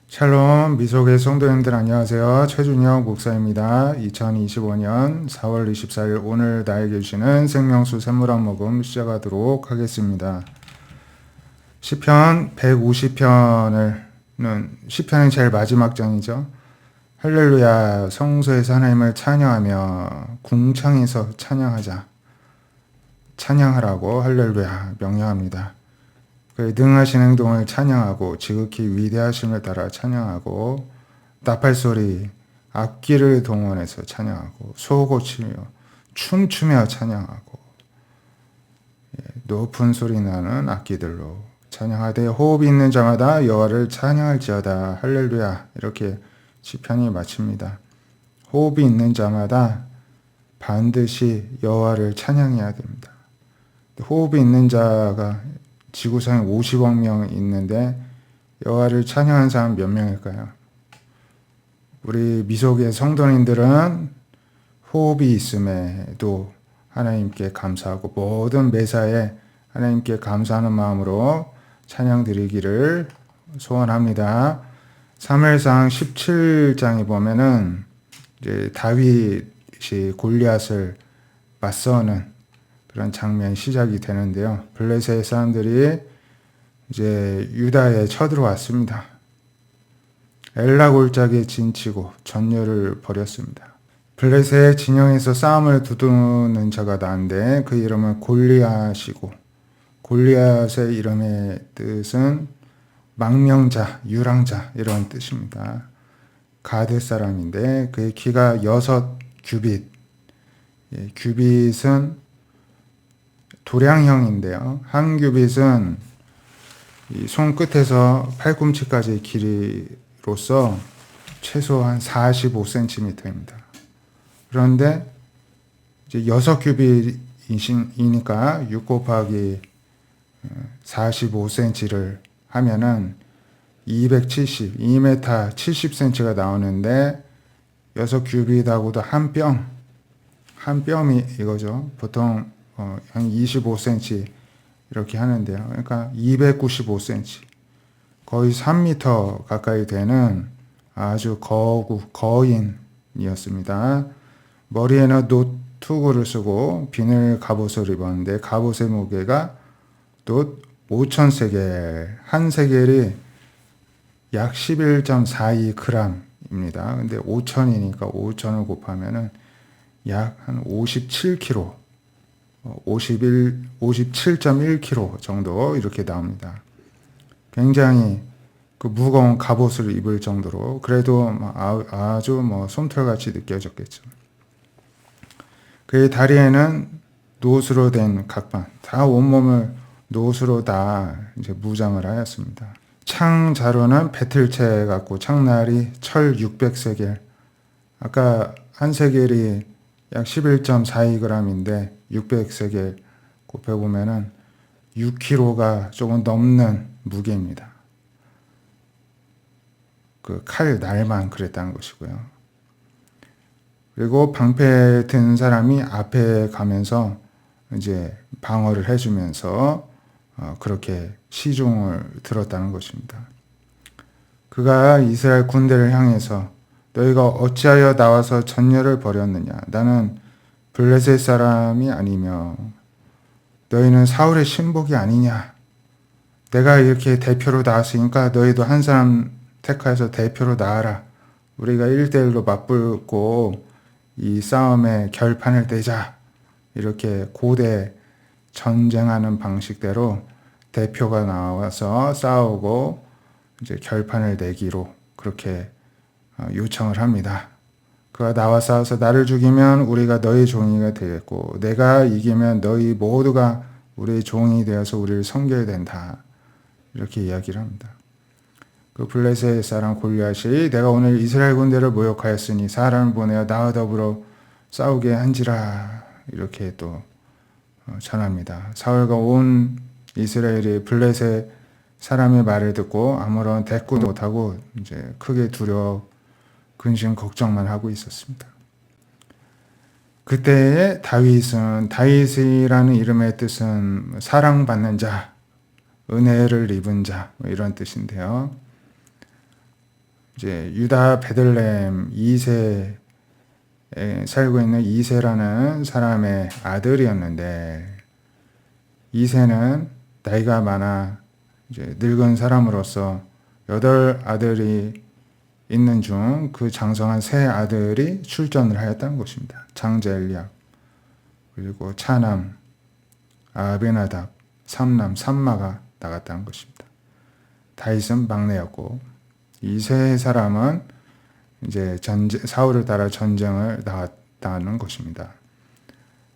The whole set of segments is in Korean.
샬롬 미속의 성도님들 안녕하세요. 최준혁 목사입니다. 2025년 4월 24일 오늘 나에게 주시는 생명수 샘물 한 모금 시작하도록 하겠습니다. 시편 150편은 시편의 제일 마지막 장이죠. 할렐루야, 성소에서 하나님을 찬양하며 궁창에서 찬양하자. 찬양하라고 할렐루야 명령합니다. 그의 능하신 행동을 찬양하고 지극히 위대하심을 따라 찬양하고 나팔소리, 악기를 동원해서 찬양하고 소고치며 춤추며 찬양하고 높은 소리 나는 악기들로 찬양하되 호흡이 있는 자마다 여호와를 찬양할지어다 할렐루야. 이렇게 시편이 마칩니다. 호흡이 있는 자마다 반드시 여호와를 찬양해야 됩니다. 호흡이 있는 자가 지구상에 50억 명 있는데 여호와를 찬양하는 사람 몇 명일까요? 우리 미속의 성도님들은 호흡이 있음에도 하나님께 감사하고 모든 매사에 하나님께 감사하는 마음으로 찬양 드리기를 소원합니다. 사무엘상 17장에 보면은 이제 다윗이 골리앗을 맞서는 그런 장면이 시작이 되는데요. 블레셋 사람들이 이제 유다에 쳐들어왔습니다. 엘라 골짜기에 진치고 전열을 벌였습니다. 블레셋 진영에서 싸움을 두드는 자가 나은데 그 이름은 골리앗이고 골리앗의 이름의 뜻은 망명자, 유랑자 이런 뜻입니다. 가드 사람인데 그의 키가 6규빗, 규빗은 도량형인데요. 한 규빗은 이 손끝에서 팔꿈치까지 길이로서 최소한 45cm입니다. 그런데 이제 6규빗이니까 6 곱하기 45cm를 하면은 270, 2m 70cm가 나오는데 6규빗하고도 한 뼘이 이거죠. 보통 한 25cm 이렇게 하는데요. 그러니까 295cm, 거의 3m 가까이 되는 아주 거인이었습니다. 머리에는 노투구를 쓰고 비늘 갑옷을 입었는데 갑옷의 무게가 돛 5,000세겔, 한 세겔이 약 11.42g입니다. 근데 5,000이니까 5,000을 곱하면은 약 한 57kg, 57.1kg 정도 이렇게 나옵니다. 굉장히 그 무거운 갑옷을 입을 정도로 그래도 아주 솜털같이 느껴졌겠죠. 그의 다리에는 노스로 된 각반, 다 온몸을 노스로 다 이제 무장을 하였습니다. 창자루는 배틀채 같고 창날이 철 600세겔. 아까 한 세겔이 약 11.42g인데 600세겔 곱해보면은 6kg가 조금 넘는 무게입니다. 그 칼 날만 그랬다는 것이고요. 그리고 방패 든 사람이 앞에 가면서 이제 방어를 해주면서 그렇게 시중을 들었다는 것입니다. 그가 이스라엘 군대를 향해서 너희가 어찌하여 나와서 전열을 벌였느냐? 나는 블레셋 사람이 아니며 너희는 사울의 신복이 아니냐? 내가 이렇게 대표로 나왔으니까 너희도 한 사람 택하여서 대표로 나와라. 우리가 1대1로 맞붙고 이 싸움의 결판을 내자. 이렇게 고대 전쟁하는 방식대로 대표가 나와서 싸우고 이제 결판을 내기로 그렇게 요청을 합니다. 그가 나와 싸워서 나를 죽이면 우리가 너희 종이가 되겠고 내가 이기면 너희 모두가 우리의 종이 되어서 우리를 섬겨야 된다. 이렇게 이야기를 합니다. 그 블레셋 사람 골리앗이 내가 오늘 이스라엘 군대를 모욕하였으니 사람을 보내어 나와 더불어 싸우게 한지라 이렇게 또 전합니다. 사울과 온 이스라엘이 블레셋 사람의 말을 듣고 아무런 대꾸도 못하고 이제 크게 두려워 근심 걱정만 하고 있었습니다. 그때의 다윗이라는 이름의 뜻은 사랑받는 자, 은혜를 입은 자 이런 뜻인데요. 이제 유다 베들레헴 이세에 살고 있는 이세라는 사람의 아들이었는데, 이세는 나이가 많아 이제 늙은 사람으로서 8아들이 있는 중 그 장성한 3아들이 출전을 하였다는 것입니다. 장자 엘리압, 그리고 차남 아베나답, 삼남 삼마가 나갔다는 것입니다. 다윗은 막내였고, 이 3사람은 이제 사울을 따라 전쟁을 나갔다는 것입니다.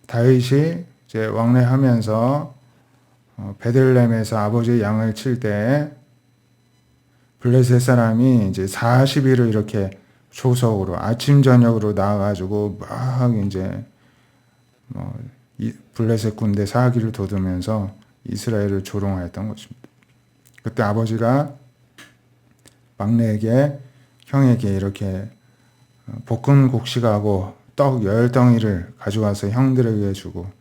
다윗이 이제 왕래하면서 베들레헴에서 아버지의 양을 칠 때 블레셋 사람이 이제 40일을 이렇게 조석으로 아침 저녁으로 나와가지고 막 이제 블레셋 군대 사기를 돋우면서 이스라엘을 조롱하였던 것입니다. 그때 아버지가 막내에게, 형에게 이렇게 볶은 곡식하고 떡 10덩이를 가져와서 형들에게 주고,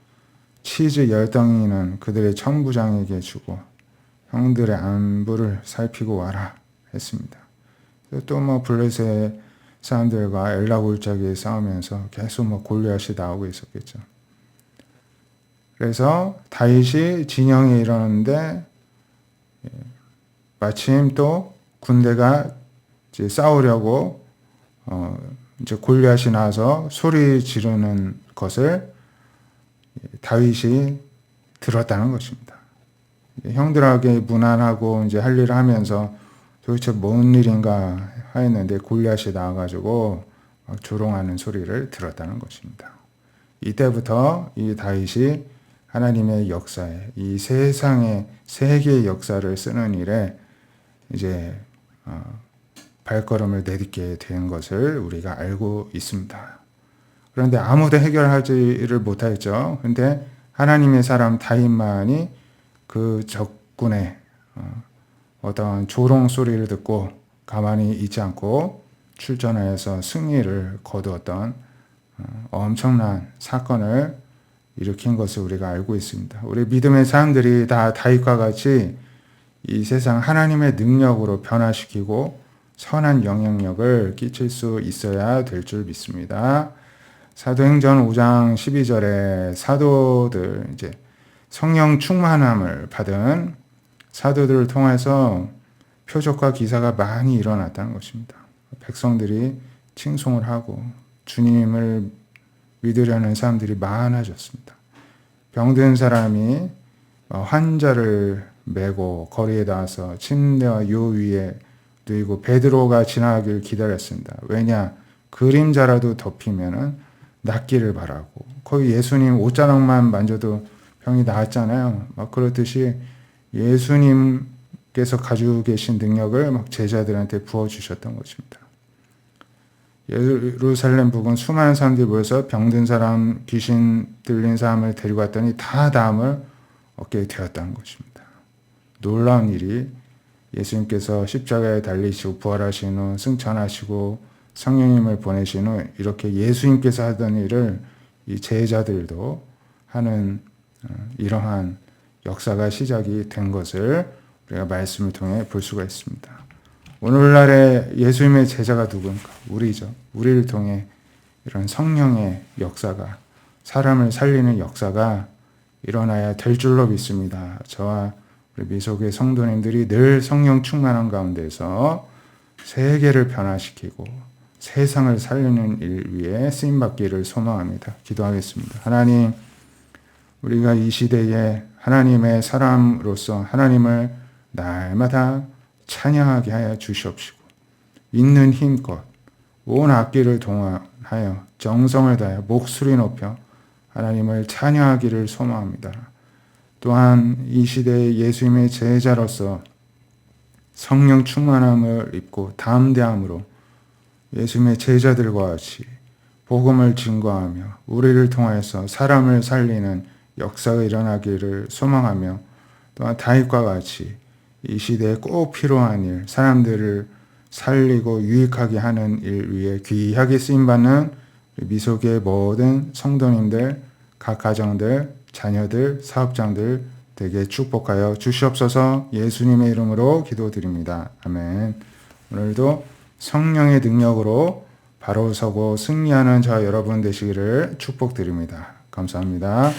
치즈 10덩이는 그들의 천부장에게 주고, 형들의 안부를 살피고 와라 했습니다. 또 블레셋 사람들과 엘라 골짜기에 싸우면서 계속 골리앗이 나오고 있었겠죠. 그래서 다윗이 진영에 이르는데 마침 또 군대가 이제 싸우려고 이제 골리앗이 나와서 소리 지르는 것을 다윗이 들었다는 것입니다. 형들에게 무난하고 이제 할 일을 하면서 도대체 뭔 일인가 하였는데 골리앗이 나와가지고 막 조롱하는 소리를 들었다는 것입니다. 이때부터 이 다윗이 하나님의 역사에, 이 세상의 세계의 역사를 쓰는 일에 이제 발걸음을 내딛게 된 것을 우리가 알고 있습니다. 그런데 아무도 해결하지를 못하였죠. 그런데 하나님의 사람 다윗만이 그 적군의 어떤 조롱 소리를 듣고 가만히 있지 않고 출전하여서 승리를 거두었던 엄청난 사건을 일으킨 것을 우리가 알고 있습니다. 우리 믿음의 사람들이 다 다윗과 같이 이 세상 하나님의 능력으로 변화시키고 선한 영향력을 끼칠 수 있어야 될 줄 믿습니다. 사도행전 5장 12절에 사도들, 이제 성령 충만함을 받은 사도들을 통해서 표적과 기사가 많이 일어났다는 것입니다. 백성들이 칭송을 하고 주님을 믿으려는 사람들이 많아졌습니다. 병든 사람이 환자를 메고 거리에 나와서 침대와 요 위에 누이고 베드로가 지나가길 기다렸습니다. 왜냐? 그림자라도 덮이면은 낫기를 바라고. 거의 예수님 옷자락만 만져도 병이 나았잖아요. 막 그렇듯이 예수님께서 가지고 계신 능력을 막 제자들한테 부어주셨던 것입니다. 예루살렘 부근 수많은 사람들이 모여서 병든 사람, 귀신 들린 사람을 데리고 왔더니 다 나음을 얻게 되었다는 것입니다. 놀라운 일이, 예수님께서 십자가에 달리시고 부활하신 후 승천하시고 성령님을 보내신 후 이렇게 예수님께서 하던 일을 이 제자들도 하는 이러한 역사가 시작이 된 것을 우리가 말씀을 통해 볼 수가 있습니다. 오늘날의 예수님의 제자가 누군가? 우리죠. 우리를 통해 이런 성령의 역사가, 사람을 살리는 역사가 일어나야 될 줄로 믿습니다. 저와 우리 미소교회 성도님들이 늘 성령 충만한 가운데서 세계를 변화시키고 세상을 살리는 일 위에 쓰임받기를 소망합니다. 기도하겠습니다. 하나님, 우리가 이 시대에 하나님의 사람으로서 하나님을 날마다 찬양하게 하여 주시옵시고, 있는 힘껏 온 악기를 동원하여 정성을 다하여 목소리 높여 하나님을 찬양하기를 소망합니다. 또한 이 시대의 예수님의 제자로서 성령 충만함을 입고 담대함으로 예수님의 제자들과 같이 복음을 증거하며 우리를 통해서 사람을 살리는 역사가 일어나기를 소망하며, 또한 다윗과 같이 이 시대에 꼭 필요한 일, 사람들을 살리고 유익하게 하는 일 위에 귀하게 쓰임받는 미소교의 모든 성도님들, 각 가정들, 자녀들, 사업장들 되게 축복하여 주시옵소서. 예수님의 이름으로 기도드립니다. 아멘. 오늘도 성령의 능력으로 바로 서고 승리하는 저 여러분 되시기를 축복드립니다. 감사합니다.